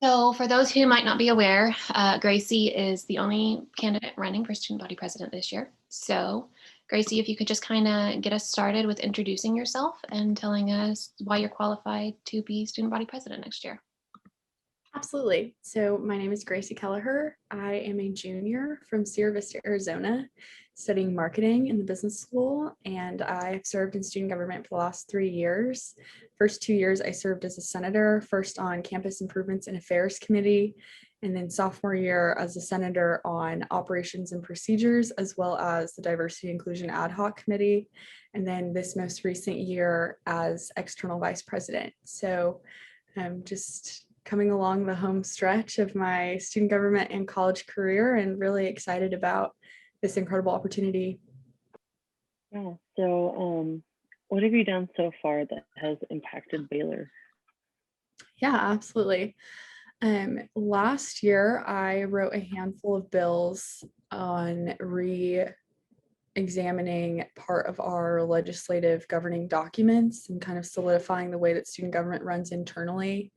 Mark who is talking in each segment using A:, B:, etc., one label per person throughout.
A: So for those who might not be aware, Gracie is the only candidate running for student body president this year. So Gracie, if you could just kind of get us started with introducing yourself and telling us why you're qualified to be student body president next year.
B: Absolutely. So my name is Gracie Kelleher. I am a junior from Sierra Vista, Arizona, studying marketing in the business school, and I've served in student government for the last 3 years. First 2 years, I served as a senator, first on Campus Improvements and Affairs Committee, and then sophomore year as a senator on Operations and Procedures, as well as the Diversity Inclusion Ad Hoc Committee, and then this most recent year as external vice president. So I'm just coming along the home stretch of my student government and college career and really excited about this incredible opportunity.
C: Yeah, so what have you done so far that has impacted Baylor?
B: Yeah, absolutely. Last year, I wrote a handful of bills on re-examining part of our legislative governing documents and kind of solidifying the way that student government runs internally,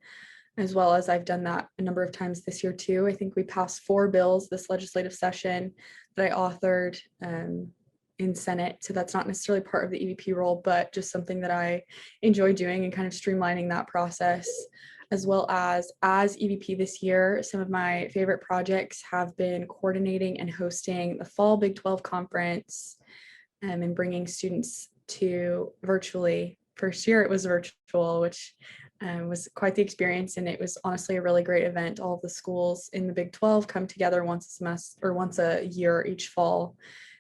B: as well as I've done that a number of times this year too. I think we passed 4 bills this legislative session that I authored in Senate. So that's not necessarily part of the EVP role, but just something that I enjoy doing and kind of streamlining that process. As well as EVP this year, some of my favorite projects have been coordinating and hosting the fall Big 12 conference and bringing students to virtually. First year it was virtual, which was quite the experience, and it was honestly a really great event. All of the schools in the Big 12 come together once a semester or once a year each fall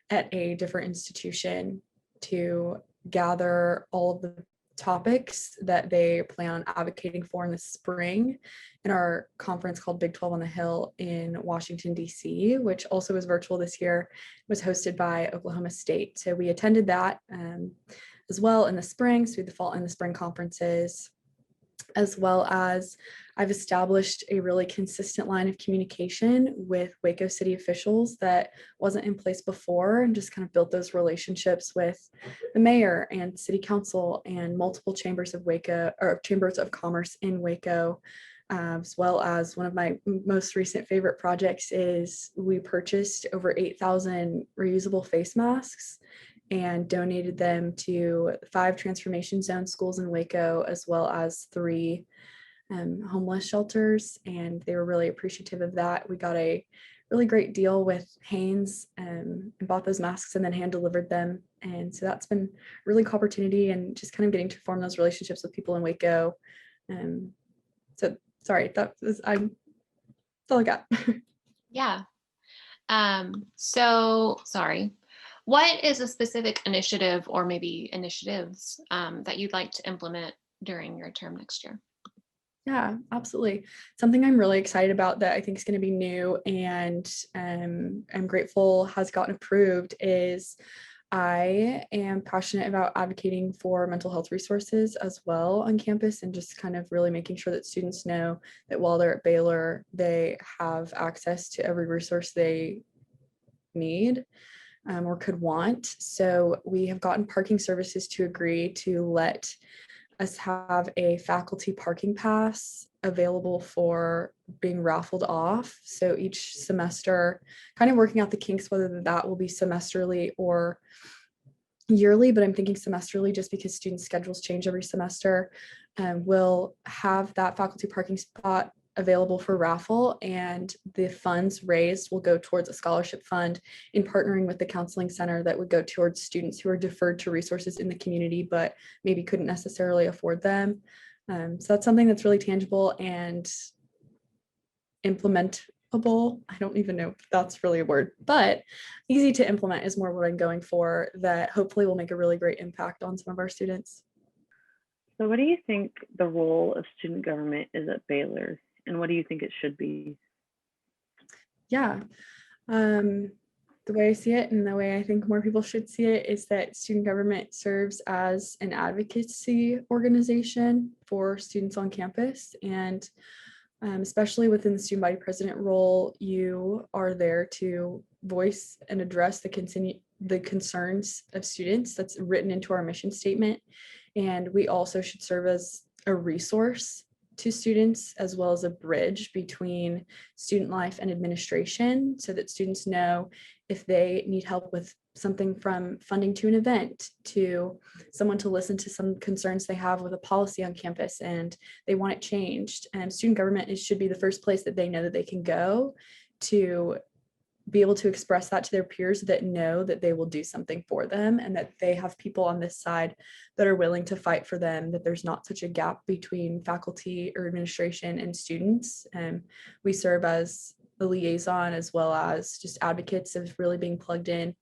B: at a different institution to gather all of the topics that they plan on advocating for in the spring in our conference called Big 12 on the Hill in Washington, D.C., which also was virtual this year. It was hosted by Oklahoma State. So we attended that as well in the spring, so the fall and the spring conferences, as well as I've established a really consistent line of communication with Waco City officials that wasn't in place before, and just kind of built those relationships with the mayor and city council and multiple chambers of Waco, or chambers of commerce in Waco. As well as one of my most recent favorite projects is we purchased over 8,000 reusable face masks and donated them to 5 transformation zone schools in Waco, as well as 3 homeless shelters, and they were really appreciative of that. We got a really great deal with Hanes and bought those masks and then hand delivered them, and so that's been a really cool opportunity, and just kind of getting to form those relationships with people in Waco. So sorry, that's all I got.
A: Yeah. So sorry. What is a specific initiative or maybe initiatives that you'd like to implement during your term next year?
B: Yeah, absolutely. Something I'm really excited about that I think is going to be new and I'm grateful has gotten approved is I am passionate about advocating for mental health resources as well on campus, and just kind of really making sure that students know that while they're at Baylor, they have access to every resource they need or could want. So we have gotten parking services to agree to let us have a faculty parking pass available for being raffled off. So each semester, kind of working out the kinks, whether that will be semesterly or yearly, but I'm thinking semesterly just because student schedules change every semester. We'll have that faculty parking spot available for raffle, and the funds raised will go towards a scholarship fund in partnering with the counseling center that would go towards students who are deferred to resources in the community but maybe couldn't necessarily afford them. So that's something that's really tangible and implementable. I don't even know if that's really a word, but easy to implement is more what I'm going for, that hopefully will make a really great impact on some of our students.
C: So what do you think the role of student government is at Baylor, and what do you think it should be?
B: Yeah, the way I see it and the way I think more people should see it is that student government serves as an advocacy organization for students on campus, and especially within the student body president role, you are there to voice and address the concerns of students. That's written into our mission statement. And we also should serve as a resource to students, as well as a bridge between student life and administration, so that students know if they need help with something from funding to an event, to someone to listen to some concerns they have with a policy on campus and they want it changed. And student government should be the first place that they know that they can go to be able to express that to their peers that know that they will do something for them and that they have people on this side that are willing to fight for them, that there's not such a gap between faculty or administration and students. And we serve as the liaison as well as just advocates of really being plugged in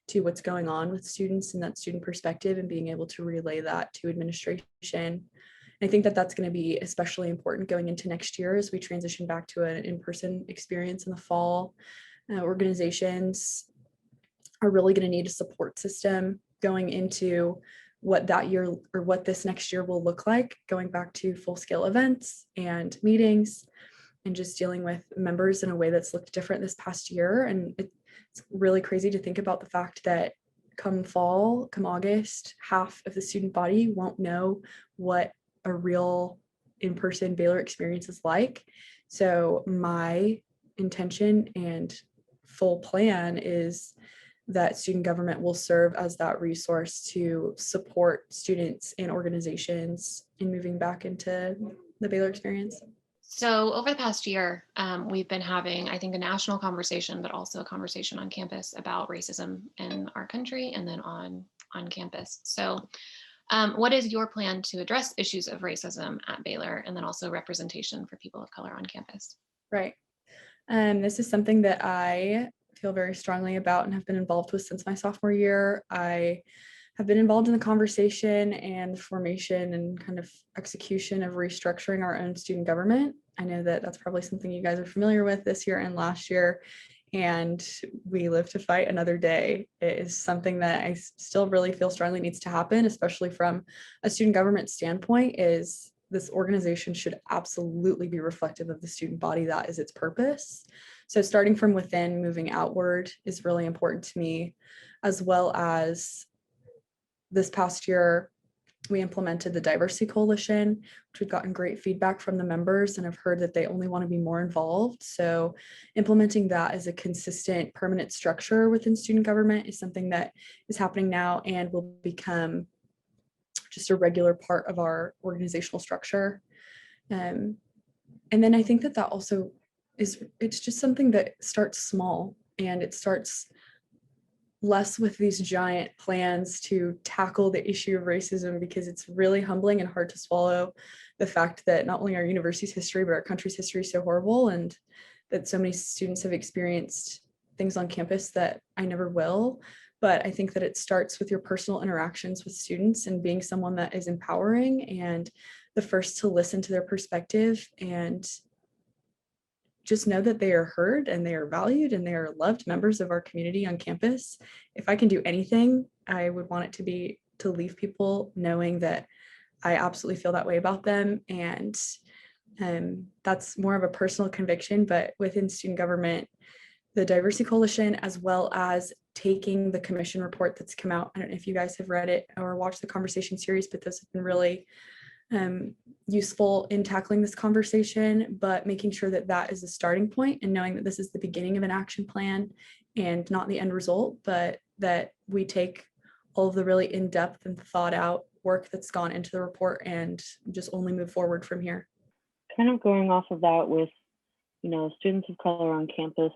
B: to what's going on with students and that student perspective and being able to relay that to administration. I think that that's going to be especially important going into next year as we transition back to an in-person experience in the fall. Organizations are really going to need a support system going into what that year or what this next year will look like, going back to full-scale events and meetings and just dealing with members in a way that's looked different this past year. And it's really crazy to think about the fact that come fall, come August, half of the student body won't know what a real in-person Baylor experience is like. So my intention and full plan is that student government will serve as that resource to support students and organizations in moving back into the Baylor experience.
A: So over the past year, we've been having, I think, a national conversation, but also a conversation on campus about racism in our country and then on campus. So what is your plan to address issues of racism at Baylor and then also representation for people of color on campus?
B: Right. This is something that I feel very strongly about and have been involved with since my sophomore year. I have been involved in the conversation and the formation and kind of execution of restructuring our own student government. I know that that's probably something you guys are familiar with this year and last year, and we live to fight another day. It is something that I still really feel strongly needs to happen, especially from a student government standpoint, is this organization should absolutely be reflective of the student body. That is its purpose. So starting from within, moving outward is really important to me, as well as this past year, we implemented the Diversity Coalition, which we've gotten great feedback from the members and have heard that they only want to be more involved. So implementing that as a consistent, permanent structure within student government is something that is happening now and will become just a regular part of our organizational structure. And then I think that that also it's just something that starts small, and it starts less with these giant plans to tackle the issue of racism, because it's really humbling and hard to swallow the fact that not only our university's history, but our country's history is so horrible, and that so many students have experienced things on campus that I never will. But I think that it starts with your personal interactions with students and being someone that is empowering and the first to listen to their perspective and just know that they are heard and they are valued and they are loved members of our community on campus. If I can do anything, I would want it to be to leave people knowing that I absolutely feel that way about them. And that's more of a personal conviction, but within student government, the Diversity Coalition, as well as taking the commission report that's come out. I don't know if you guys have read it or watched the conversation series, but those have been really useful in tackling this conversation, but making sure that that is a starting point and knowing that this is the beginning of an action plan and not the end result, but that we take all of the really in-depth and thought out work that's gone into the report and just only move forward from here.
C: Kind of going off of that with, students of color on campus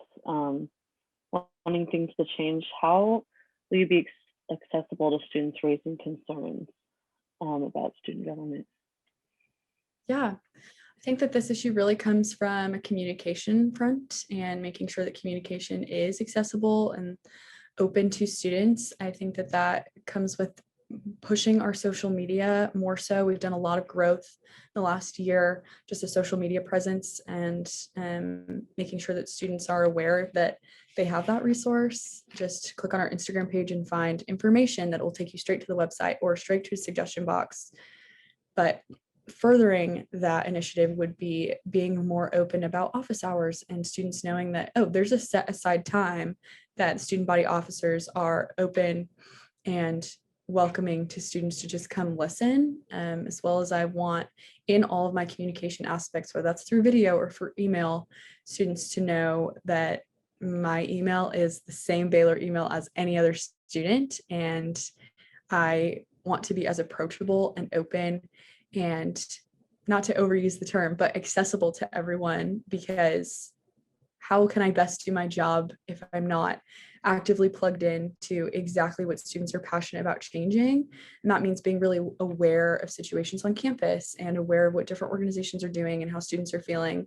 C: wanting things to change, how will you be accessible to students raising concerns about student government?
B: Yeah, I think that this issue really comes from a communication front and making sure that communication is accessible and open to students. I think that that comes with pushing our social media more so. We've done a lot of growth in the last year, just a social media presence and making sure that students are aware that they have that resource. Just click on our Instagram page and find information that will take you straight to the website or straight to a suggestion box. But furthering that initiative would be being more open about office hours and students knowing that, oh, there's a set aside time that student body officers are open and welcoming to students to just come listen, as well as I want in all of my communication aspects, whether that's through video or for email, students to know that my email is the same Baylor email as any other student. And I want to be as approachable and open and, not to overuse the term, but accessible to everyone, because how can I best do my job if I'm not actively plugged in to exactly what students are passionate about changing? And that means being really aware of situations on campus and aware of what different organizations are doing and how students are feeling.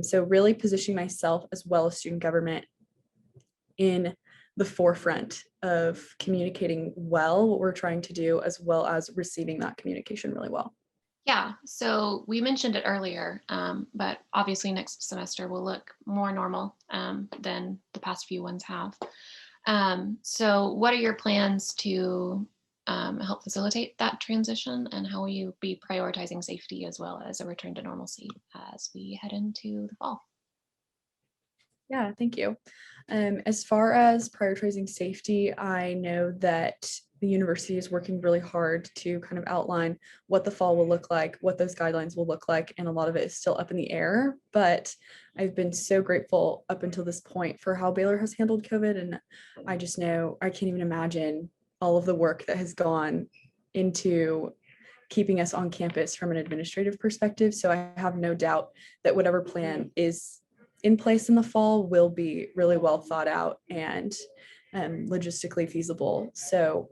B: So really positioning myself as well as student government in the forefront of communicating well what we're trying to do, as well as receiving that communication really well.
A: Yeah, so we mentioned it earlier, but obviously next semester will look more normal than the past few ones have. So what are your plans to help facilitate that transition, and how will you be prioritizing safety as well as a return to normalcy as we head into the fall?
B: Yeah, thank you. As far as prioritizing safety, I know that the university is working really hard to kind of outline what the fall will look like, what those guidelines will look like, and a lot of it is still up in the air. But I've been so grateful up until this point for how Baylor has handled COVID, and I just know I can't even imagine all of the work that has gone into keeping us on campus from an administrative perspective. So I have no doubt that whatever plan is in place in the fall will be really well thought out and logistically feasible. So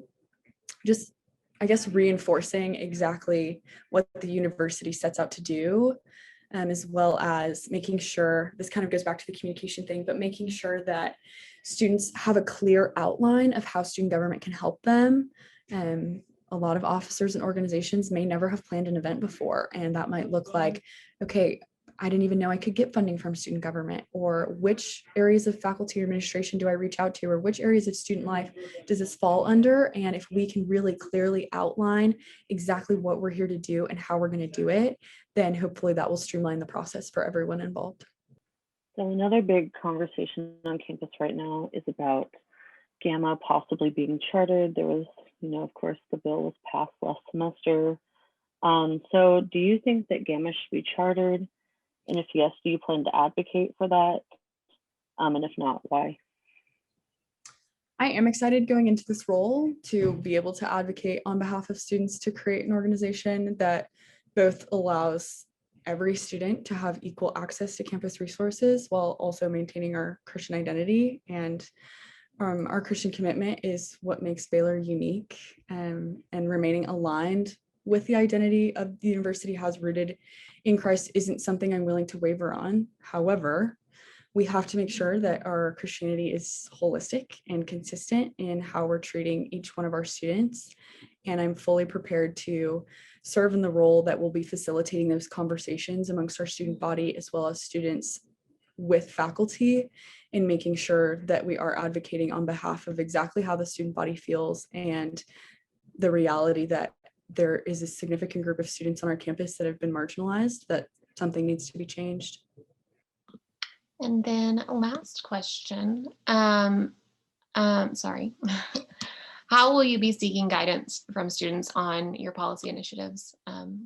B: just, I guess, reinforcing exactly what the university sets out to do, as well as making sure, this kind of goes back to the communication thing, but making sure that students have a clear outline of how student government can help them. A lot of officers and organizations may never have planned an event before, and that might look like, okay, I didn't even know I could get funding from student government, or which areas of faculty or administration do I reach out to, or which areas of student life does this fall under? And if we can really clearly outline exactly what we're here to do and how we're going to do it, then hopefully that will streamline the process for everyone involved.
C: So another big conversation on campus right now is about Gamma possibly being chartered. There was, of course, the bill was passed last semester. So do you think that Gamma should be chartered? And if yes, do you plan to advocate for that? And if not, why?
B: I am excited going into this role to be able to advocate on behalf of students to create an organization that both allows every student to have equal access to campus resources while also maintaining our Christian identity. And our Christian commitment is what makes Baylor unique, and remaining aligned with the identity of the university has rooted in Christ isn't something I'm willing to waver on. However, we have to make sure that our Christianity is holistic and consistent in how we're treating each one of our students. And I'm fully prepared to serve in the role that will be facilitating those conversations amongst our student body, as well as students with faculty, in making sure that we are advocating on behalf of exactly how the student body feels, and the reality that there is a significant group of students on our campus that have been marginalized, that something needs to be changed.
A: And then last question, sorry. How will you be seeking guidance from students on your policy initiatives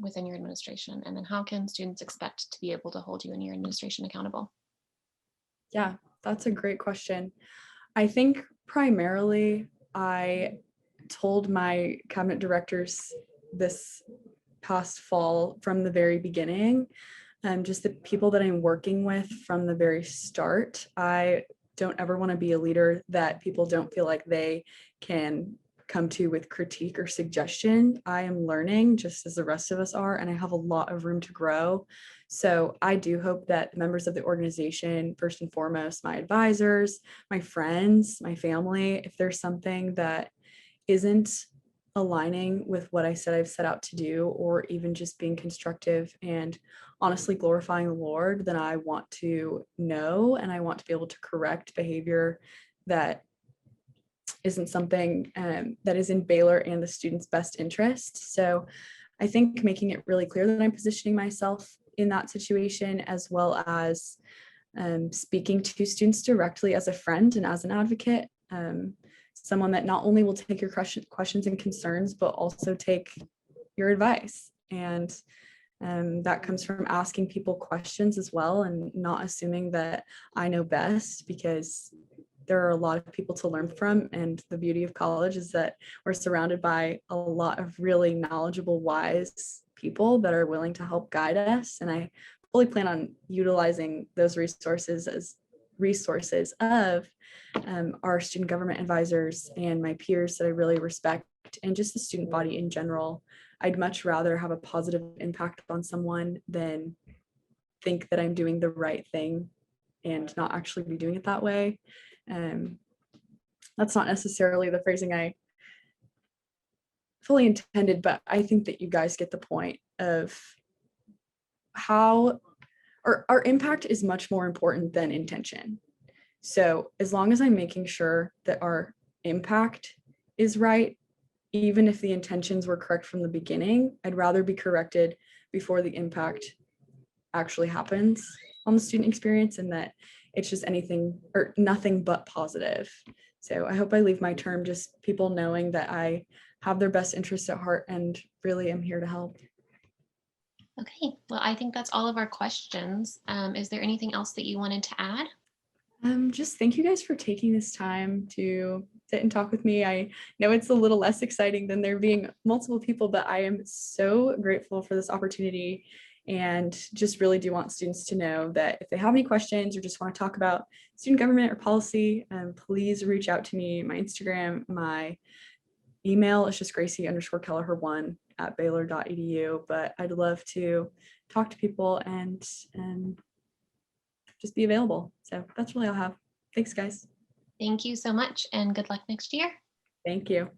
A: within your administration? And then how can students expect to be able to hold you and your administration accountable?
B: Yeah, that's a great question. I think primarily I told my cabinet directors this past fall from the very beginning, just the people that I'm working with from the very start. I don't ever want to be a leader that people don't feel like they can come to with critique or suggestion. I am learning just as the rest of us are, and I have a lot of room to grow. So I do hope that the members of the organization, first and foremost, my advisors, my friends, my family, if there's something that isn't aligning with what I said I've set out to do, or even just being constructive and honestly glorifying the Lord, then I want to know, and I want to be able to correct behavior that isn't something that is in Baylor and the students' best interest. So I think making it really clear that I'm positioning myself in that situation, as well as speaking to students directly as a friend and as an advocate, someone that not only will take your questions and concerns, but also take your advice. And that comes from asking people questions as well, and not assuming that I know best, because there are a lot of people to learn from. And the beauty of college is that we're surrounded by a lot of really knowledgeable, wise people that are willing to help guide us. And I fully plan on utilizing those resources as resources of our student government advisors and my peers that I really respect, and just the student body in general. I'd much rather have a positive impact on someone than think that I'm doing the right thing and not actually be doing it that way. That's not necessarily the phrasing I fully intended, but I think that you guys get the point of how our impact is much more important than intention. So as long as I'm making sure that our impact is right, even if the intentions were correct from the beginning, I'd rather be corrected before the impact actually happens on the student experience, and that it's just anything or nothing but positive. So I hope I leave my term just people knowing that I have their best interests at heart and really am here to help.
A: Okay, well, I think that's all of our questions. Is there anything else that you wanted to add?
B: Just thank you guys for taking this time to sit and talk with me. I know it's a little less exciting than there being multiple people, but I am so grateful for this opportunity, and just really do want students to know that if they have any questions or just want to talk about student government or policy, please reach out to me. My Instagram, my email is just Gracie_Kelleher1@Baylor.edu, but I'd love to talk to people and just be available. So that's really all I have. Thanks, guys.
A: Thank you so much, and good luck next year.
B: Thank you.